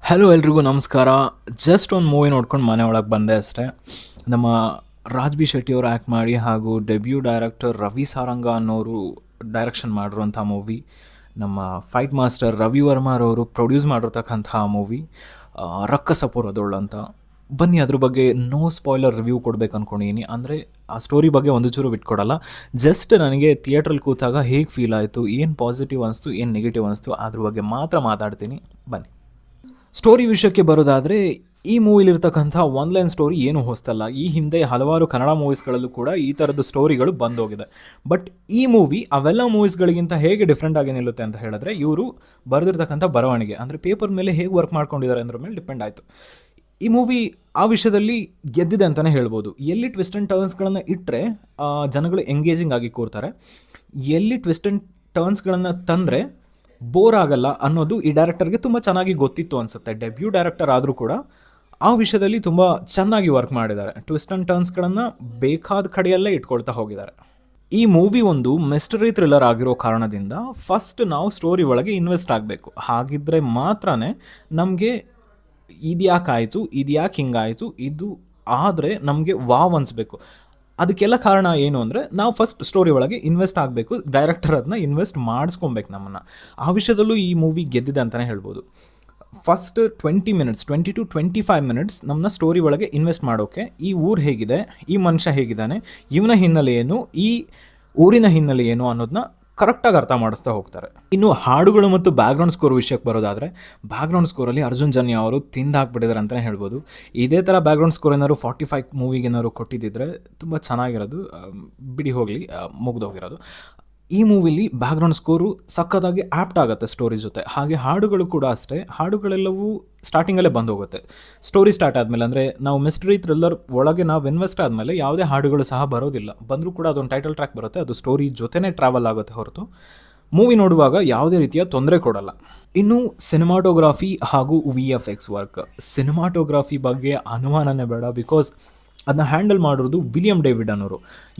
Hello ಎಲ್ರಿಗೂ ನಮಸ್ಕಾರ. Just ಒಂದು ಮೂವಿ ನೋಡ್ಕೊಂಡು ಮನೆ ಒಳಗೆ ಬಂದೆ ಅಷ್ಟೇ. ನಮ್ಮ ರಾಜ್ ಬಿ ಶೆಟ್ಟಿಯವರು ಆ್ಯಕ್ಟ್ ಮಾಡಿ ಹಾಗೂ ಡೆಬ್ಯೂ ಡೈರೆಕ್ಟರ್ ರವಿ ಸಾರಂಗ ಅನ್ನೋರು ಡೈರೆಕ್ಷನ್ ಮಾಡಿರುವಂಥ ಮೂವಿ, ನಮ್ಮ ಫೈಟ್ ಮಾಸ್ಟರ್ ರವಿ ವರ್ಮಾರವರು ಪ್ರೊಡ್ಯೂಸ್ ಮಾಡಿರ್ತಕ್ಕಂಥ ಮೂವಿ ರಕ್ಕಸಪುರದೊಳು ಅಂತ. ಬನ್ನಿ ಅದ್ರ ಬಗ್ಗೆ ನೋ ಸ್ಪಾಯ್ಲರ್ ರಿವ್ಯೂ ಕೊಡ್ಬೇಕು ಅಂದ್ಕೊಂಡಿದ್ದೀನಿ. ಅಂದರೆ ಆ ಸ್ಟೋರಿ ಬಗ್ಗೆ ಒಂದು ಚೂರು ಬಿಟ್ಕೊಡಲ್ಲ. ಜಸ್ಟ್ ನನಗೆ ಥಿಯೇಟ್ರಲ್ಲಿ ಕೂತಾಗ ಹೇಗೆ ಫೀಲ್ ಆಯಿತು, ಏನು ಪಾಸಿಟಿವ್ ಅನಿಸ್ತು, ಏನು ನೆಗೆಟಿವ್ ಅನಿಸ್ತು ಅದ್ರ ಬಗ್ಗೆ ಮಾತ್ರ ಮಾತಾಡ್ತೀನಿ. ಬನ್ನಿ ಸ್ಟೋರಿ ವಿಷಯಕ್ಕೆ ಬರೋದಾದರೆ, ಈ ಮೂವಿಲಿರ್ತಕ್ಕಂಥ ಒನ್ಲೈನ್ ಸ್ಟೋರಿ ಏನು ಹೊಸ್ತಲ್ಲ. ಈ ಹಿಂದೆ ಹಲವಾರು ಕನ್ನಡ ಮೂವೀಸ್ಗಳಲ್ಲೂ ಕೂಡ ಈ ಥರದ್ದು ಸ್ಟೋರಿಗಳು ಬಂದೋಗಿದೆ. ಬಟ್ ಈ ಮೂವಿ ಅವೆಲ್ಲ ಮೂವೀಸ್ಗಳಿಗಿಂತ ಹೇಗೆ ಡಿಫ್ರೆಂಟ್ ಆಗಿ ನಿಲ್ಲುತ್ತೆ ಅಂತ ಹೇಳಿದ್ರೆ, ಇವರು ಬರೆದಿರ್ತಕ್ಕಂಥ ಬರವಣಿಗೆ ಅಂದರೆ ಪೇಪರ್ ಮೇಲೆ ಹೇಗೆ ವರ್ಕ್ ಮಾಡ್ಕೊಂಡಿದ್ದಾರೆ ಅನ್ನೋದ್ರ ಮೇಲೆ ಡಿಪೆಂಡ್ ಆಯಿತು. ಈ ಮೂವಿ ಆ ವಿಷಯದಲ್ಲಿ ಗೆದ್ದಿದೆ ಅಂತಲೇ ಹೇಳ್ಬೋದು. ಎಲ್ಲಿ ಟ್ವಿಸ್ಟ್ ಆ್ಯಂಡ್ ಟರ್ನ್ಸ್ಗಳನ್ನು ಇಟ್ಟರೆ ಜನಗಳು ಎಂಗೇಜಿಂಗ್ ಆಗಿ ಕೂರ್ತಾರೆ, ಎಲ್ಲಿ ಟ್ವಿಸ್ಟ್ ಆ್ಯಂಡ್ ಟರ್ನ್ಸ್ಗಳನ್ನು ತಂದರೆ ಬೋರ್ ಆಗಲ್ಲ ಅನ್ನೋದು ಈ ಡೈರೆಕ್ಟರ್ಗೆ ತುಂಬ ಚೆನ್ನಾಗಿ ಗೊತ್ತಿತ್ತು ಅನಿಸುತ್ತೆ. ಡೆಬ್ಯೂ ಡೈರೆಕ್ಟರ್ ಆದರೂ ಕೂಡ ಆ ವಿಷಯದಲ್ಲಿ ತುಂಬ ಚೆನ್ನಾಗಿ ವರ್ಕ್ ಮಾಡಿದ್ದಾರೆ. ಟ್ವಿಸ್ಟ್ ಆ್ಯಂಡ್ ಟರ್ನ್ಸ್ಗಳನ್ನು ಬೇಕಾದ ಕಡೆಯಲ್ಲೇ ಇಟ್ಕೊಳ್ತಾ ಹೋಗಿದ್ದಾರೆ. ಈ ಮೂವಿ ಒಂದು ಮಿಸ್ಟರಿ ಥ್ರಿಲ್ಲರ್ ಆಗಿರೋ ಕಾರಣದಿಂದ ಫಸ್ಟ್ ನಾವು ಸ್ಟೋರಿ ಒಳಗೆ ಇನ್ವೆಸ್ಟ್ ಆಗಬೇಕು. ಹಾಗಿದ್ದರೆ ಮಾತ್ರ ನಮಗೆ ಇದ್ಯಾಕಾಯಿತು, ಇದ್ಯಾಕೆ ಹಿಂಗಾಯಿತು, ಇದು ಆದರೆ ನಮಗೆ ವಾವ್ ಅನಿಸ್ಬೇಕು. ಅದಕ್ಕೆಲ್ಲ ಕಾರಣ ಏನು ಅಂದರೆ, ನಾವು ಫಸ್ಟ್ ಸ್ಟೋರಿ ಒಳಗೆ ಇನ್ವೆಸ್ಟ್ ಆಗಬೇಕು, ಡೈರೆಕ್ಟರ್ ಅದನ್ನ ಇನ್ವೆಸ್ಟ್ ಮಾಡಿಸ್ಕೊಬೇಕು ನಮ್ಮನ್ನು. ಆ ವಿಷಯದಲ್ಲೂ ಈ ಮೂವಿ ಗೆದ್ದಿದೆ ಅಂತಲೇ ಹೇಳ್ಬೋದು. ಫಸ್ಟ್ 20 to 25 ಮಿನಿಟ್ಸ್ ನಮ್ಮನ್ನ ಸ್ಟೋರಿ ಒಳಗೆ ಇನ್ವೆಸ್ಟ್ ಮಾಡೋಕ್ಕೆ, ಈ ಊರು ಹೇಗಿದೆ, ಈ ಮನುಷ್ಯ ಹೇಗಿದ್ದಾನೆ, ಇವನ ಹಿನ್ನೆಲೆ ಏನು, ಈ ಊರಿನ ಹಿನ್ನೆಲೆ ಏನು ಅನ್ನೋದನ್ನ ಕರೆಕ್ಟಾಗಿ ಅರ್ಥ ಮಾಡಿಸ್ತಾ ಹೋಗ್ತಾರೆ. ಇನ್ನು ಹಾಡುಗಳು ಮತ್ತು ಬ್ಯಾಕ್ಗ್ರೌಂಡ್ ಸ್ಕೋರ್ ವಿಷಯಕ್ಕೆ ಬರೋದಾದರೆ, ಬ್ಯಾಕ್ಗ್ರೌಂಡ್ ಸ್ಕೋರಲ್ಲಿ ಅರ್ಜುನ್ ಜನ್ಯ ಅವರು ತಿಂದಾಕ್ಬಿಟ್ಟಿದ್ದಾರೆ ಅಂತಲೇ ಹೇಳ್ಬೋದು. ಇದೇ ಥರ ಬ್ಯಾಕ್ಗ್ರೌಂಡ್ ಸ್ಕೋರ್ ಏನಾದ್ರು 45 ಮೂವಿಗೆ ಏನಾದ್ರು ಕೊಟ್ಟಿದ್ದಿದ್ರೆ ತುಂಬ ಚೆನ್ನಾಗಿರೋದು. ಬಿಡಿ ಹೋಗಲಿ, ಮುಗಿದೋಗಿರೋದು. ಈ ಮೂವಿಲಿ ಬ್ಯಾಕ್ಗ್ರೌಂಡ್ ಸ್ಕೋರು ಸಖತ್ತಾಗಿ ಆ್ಯಪ್ಟ್ ಆಗುತ್ತೆ ಸ್ಟೋರಿ ಜೊತೆ. ಹಾಗೆ ಹಾಡುಗಳು ಕೂಡ ಅಷ್ಟೇ. ಹಾಡುಗಳೆಲ್ಲವೂ ಸ್ಟಾರ್ಟಿಂಗಲ್ಲೇ ಬಂದು ಹೋಗುತ್ತೆ. ಸ್ಟೋರಿ ಸ್ಟಾರ್ಟ್ ಆದಮೇಲೆ, ಅಂದರೆ ನಾವು ಮಿಸ್ಟ್ರಿ ಥ್ರಿಲ್ಲರ್ ಒಳಗೆ ನಾವು ಇನ್ವೆಸ್ಟ್ ಆದಮೇಲೆ ಯಾವುದೇ ಹಾಡುಗಳು ಸಹ ಬರೋದಿಲ್ಲ. ಬಂದರೂ ಕೂಡ ಅದೊಂದು ಟೈಟಲ್ ಟ್ರ್ಯಾಕ್ ಬರುತ್ತೆ, ಅದು ಸ್ಟೋರಿ ಜೊತೆನೇ ಟ್ರಾವೆಲ್ ಆಗುತ್ತೆ ಹೊರತು ಮೂವಿ ನೋಡುವಾಗ ಯಾವುದೇ ರೀತಿಯ ತೊಂದರೆ ಕೊಡಲ್ಲ. ಇನ್ನು ಸಿನಿಮಾಟೋಗ್ರಾಫಿ ಹಾಗೂ VFX ವರ್ಕ್. ಸಿನಿಮಾಟೋಗ್ರಾಫಿ ಬಗ್ಗೆ ಅನುಮಾನನೇ ಬೇಡ, ಬಿಕಾಸ್ ಅದನ್ನ ಹ್ಯಾಂಡಲ್ ಮಾಡಿರೋದು ವಿಲಿಯಂ ಡೇವಿಡ್ ಅನ್ನೋರು.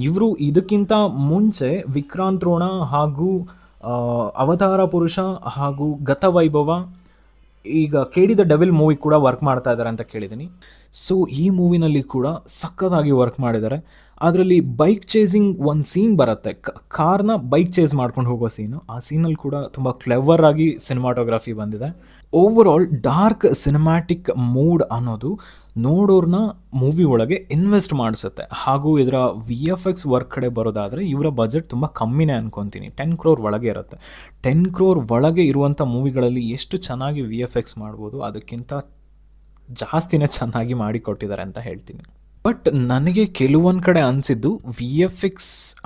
ಇವರು ಇದಕ್ಕಿಂತ ಮುಂಚೆ ವಿಕ್ರಾಂತ್ ರೋಣ ಹಾಗೂ ಅವತಾರ ಪುರುಷ ಹಾಗೂ ಗತವೈಭವ, ಈಗ KD ದ ಡೆವಿಲ್ ಮೂವಿ ಕೂಡ ವರ್ಕ್ ಮಾಡ್ತಾ ಇದ್ದಾರೆ ಅಂತ ಕೇಳಿದ್ದೀನಿ. ಸೊ ಈ ಮೂವಿನಲ್ಲಿ ಕೂಡ ಸಖತ್ತಾಗಿ ವರ್ಕ್ ಮಾಡಿದ್ದಾರೆ. ಅದರಲ್ಲಿ ಬೈಕ್ ಚೇಸಿಂಗ್ ಒಂದು ಸೀನ್ ಬರುತ್ತೆ, ಕಾರ್ನ ಬೈಕ್ ಚೇಸ್ ಮಾಡ್ಕೊಂಡು ಹೋಗೋ ಸೀನು. ಆ ಸೀನಲ್ಲಿ ಕೂಡ ತುಂಬ ಕ್ಲೆವರ್ ಆಗಿ ಸಿನಿಮಾಟೋಗ್ರಫಿ ಬಂದಿದೆ. Over all dark cinematic mood ಅನ್ನೋದು ನೋಡೋರ್ನ ಮೂವಿ ಒಳಗೆ ಇನ್ವೆಸ್ಟ್ ಮಾಡಿಸುತ್ತೆ. ಹಾಗೂ ಇದರ VFX ವರ್ಕ್ ಕಡೆ ಬರೋದಾದರೆ, ಇವರ ಬಜೆಟ್ ತುಂಬ ಕಮ್ಮಿನೇ ಅನ್ಕೊತೀನಿ. 10 crore ಒಳಗೆ ಇರುತ್ತೆ. 10 crore ಒಳಗೆ ಇರುವಂಥ ಮೂವಿಗಳಲ್ಲಿ ಎಷ್ಟು ಚೆನ್ನಾಗಿ VFX ಮಾಡ್ಬೋದು, ಅದಕ್ಕಿಂತ ಜಾಸ್ತಿನೇ ಚೆನ್ನಾಗಿ ಮಾಡಿಕೊಟ್ಟಿದ್ದಾರೆ ಅಂತ ಹೇಳ್ತೀನಿ. ಬಟ್ ನನಗೆ ಕೆಲವೊಂದು ಕಡೆ ಅನಿಸಿದ್ದು, VFX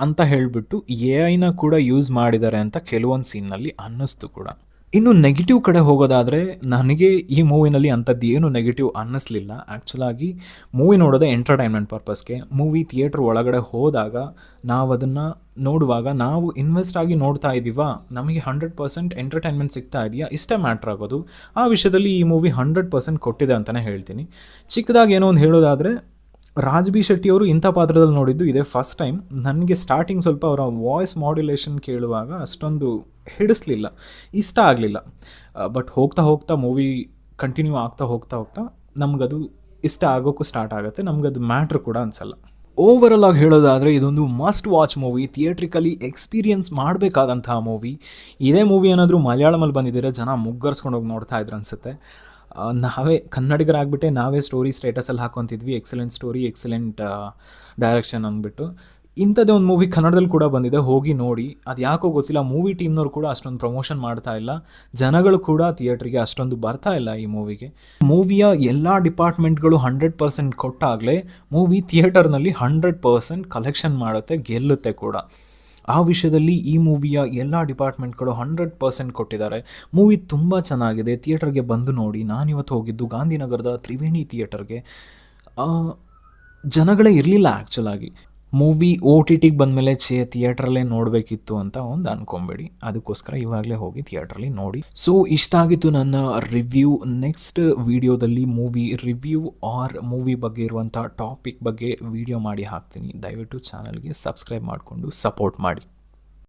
ಅಂತ ಹೇಳಿಬಿಟ್ಟು AI ಕೂಡ ಯೂಸ್ ಮಾಡಿದ್ದಾರೆ ಅಂತ ಕೆಲವೊಂದು ಸೀನ್ನಲ್ಲಿ ಅನ್ನಿಸ್ತು ಕೂಡ. ಇನ್ನು ನೆಗೆಟಿವ್ ಕಡೆ ಹೋಗೋದಾದರೆ, ನನಗೆ ಈ ಮೂವಿನಲ್ಲಿ ಅಂಥದ್ದು ಏನು ನೆಗೆಟಿವ್ ಅನ್ನಿಸ್ಲಿಲ್ಲ. ಆ್ಯಕ್ಚುಲಾಗಿ ಮೂವಿ ನೋಡೋದೇ ಎಂಟರ್ಟೈನ್ಮೆಂಟ್ ಪರ್ಪಸ್ಗೆ. ಮೂವಿ ಥಿಯೇಟ್ರ್ ಒಳಗಡೆ ಹೋದಾಗ ನಾವು ಅದನ್ನು ನೋಡುವಾಗ ನಾವು ಇನ್ವೆಸ್ಟ್ ಆಗಿ ನೋಡ್ತಾ ಇದ್ದೀವಾ, ನಮಗೆ 100% ಎಂಟರ್ಟೈನ್ಮೆಂಟ್ ಸಿಗ್ತಾ ಇದೆಯಾ, ಇಷ್ಟೇ ಮ್ಯಾಟ್ರ್ ಆಗೋದು. ಆ ವಿಷಯದಲ್ಲಿ ಈ ಮೂವಿ 100% ಕೊಟ್ಟಿದೆ ಅಂತಲೇ ಹೇಳ್ತೀನಿ. ಚಿಕ್ಕದಾಗಿ ಏನೋ ಒಂದು ಹೇಳೋದಾದರೆ, ರಾಜ್ ಬಿ ಶೆಟ್ಟಿಯವರು ಇಂಥ ಪಾತ್ರದಲ್ಲಿ ನೋಡಿದ್ದು ಇದೇ ಫಸ್ಟ್ ಟೈಮ್. ನನಗೆ ಸ್ಟಾರ್ಟಿಂಗ್ ಸ್ವಲ್ಪ ಅವರ ವಾಯ್ಸ್ ಮಾಡ್ಯುಲೇಷನ್ ಕೇಳುವಾಗ ಅಷ್ಟೊಂದು ಹಿಡಿಸ್ಲಿಲ್ಲ, ಇಷ್ಟ ಆಗಲಿಲ್ಲ. ಬಟ್ ಹೋಗ್ತಾ ಹೋಗ್ತಾ ಮೂವಿ ಕಂಟಿನ್ಯೂ ಆಗ್ತಾ ಹೋಗ್ತಾ ನಮಗದು ಇಷ್ಟ ಆಗೋಕ್ಕೂ ಸ್ಟಾರ್ಟ್ ಆಗುತ್ತೆ. ನಮಗದು ಮ್ಯಾಟ್ರ್ ಕೂಡ ಅನಿಸಲ್ಲ. ಓವರಲ್ ಆಗಿ ಹೇಳೋದಾದರೆ, ಇದೊಂದು must watch movie, theatrically experience ಮಾಡಬೇಕಾದಂತಹ ಮೂವಿ. ಇದೇ ಮೂವಿ ಏನಾದರೂ ಮಲಯಾಳಮಲ್ಲಿ ಬಂದಿದ್ದರೆ ಜನ ಮುಗ್ಗರ್ಸ್ಕೊಂಡು ಹೋಗಿ ನೋಡ್ತಾ ಇದ್ರು ಅನಿಸುತ್ತೆ. ನಾವೇ ಕನ್ನಡಿಗರಾಗ್ಬಿಟ್ಟೆ ನಾವೇ ಸ್ಟೋರಿ ಸ್ಟೇಟಸಲ್ಲಿ ಹಾಕೊತಿದ್ವಿ, ಎಕ್ಸಲೆಂಟ್ ಸ್ಟೋರಿ, ಎಕ್ಸಲೆಂಟ್ ಡೈರೆಕ್ಷನ್ ಅಂದ್ಬಿಟ್ಟು. ಇಂಥದ್ದೇ ಒಂದು ಮೂವಿ ಕನ್ನಡದಲ್ಲಿ ಕೂಡ ಬಂದಿದೆ, ಹೋಗಿ ನೋಡಿ. ಅದು ಯಾಕೋ ಗೊತ್ತಿಲ್ಲ, ಮೂವಿ ಟೀಮ್ನವ್ರು ಕೂಡ ಅಷ್ಟೊಂದು ಪ್ರಮೋಷನ್ ಮಾಡ್ತಾ ಇಲ್ಲ, ಜನಗಳು ಕೂಡ ಥಿಯೇಟ್ರಿಗೆ ಅಷ್ಟೊಂದು ಬರ್ತಾ ಇಲ್ಲ ಈ ಮೂವಿಗೆ. ಮೂವಿಯ ಎಲ್ಲ ಡಿಪಾರ್ಟ್ಮೆಂಟ್ಗಳು 100% ಕೊಟ್ಟಾಗಲೇ ಮೂವಿ ಥಿಯೇಟರ್ನಲ್ಲಿ 100% ಕಲೆಕ್ಷನ್ ಮಾಡುತ್ತೆ, ಗೆಲ್ಲುತ್ತೆ ಕೂಡ. ಆ ವಿಷಯದಲ್ಲಿ ಈ ಮೂವಿಯ ಎಲ್ಲ ಡಿಪಾರ್ಟ್ಮೆಂಟ್ಗಳು 100% ಕೊಟ್ಟಿದ್ದಾರೆ. ಮೂವಿ ತುಂಬ ಚೆನ್ನಾಗಿದೆ, ಥಿಯೇಟರ್ಗೆ ಬಂದು ನೋಡಿ. ನಾನಿವತ್ತು ಹೋಗಿದ್ದು ಗಾಂಧಿನಗರದ ತ್ರಿವೇಣಿ ಥಿಯೇಟರ್ಗೆ. ಜನಗಳೇ ಇರಲಿಲ್ಲ ಆ್ಯಕ್ಚುಲಾಗಿ. ಮೂವಿ OTTಗೆ ಬಂದಮೇಲೆ ಥಿಯೇಟ್ರಲ್ಲೇ ನೋಡಬೇಕಿತ್ತು ಅಂತ ಒಂದು ಅಂದ್ಕೊಂಬೇಡಿ, ಅದಕ್ಕೋಸ್ಕರ ಇವಾಗಲೇ ಹೋಗಿ ಥಿಯೇಟ್ರಲ್ಲಿ ನೋಡಿ. ಸೊ ಇಷ್ಟ ಆಗಿತ್ತು ನನ್ನ ರಿವ್ಯೂ. ನೆಕ್ಸ್ಟ್ ವಿಡಿಯೋದಲ್ಲಿ ಮೂವಿ ರಿವ್ಯೂ ಆರ್ ಮೂವಿ ಬಗ್ಗೆ ಇರುವಂಥ ಟಾಪಿಕ್ ಬಗ್ಗೆ ವಿಡಿಯೋ ಮಾಡಿ ಹಾಕ್ತೀನಿ. ದಯವಿಟ್ಟು ಚಾನಲ್ಗೆ ಸಬ್ಸ್ಕ್ರೈಬ್ ಮಾಡಿಕೊಂಡು ಸಪೋರ್ಟ್ ಮಾಡಿ.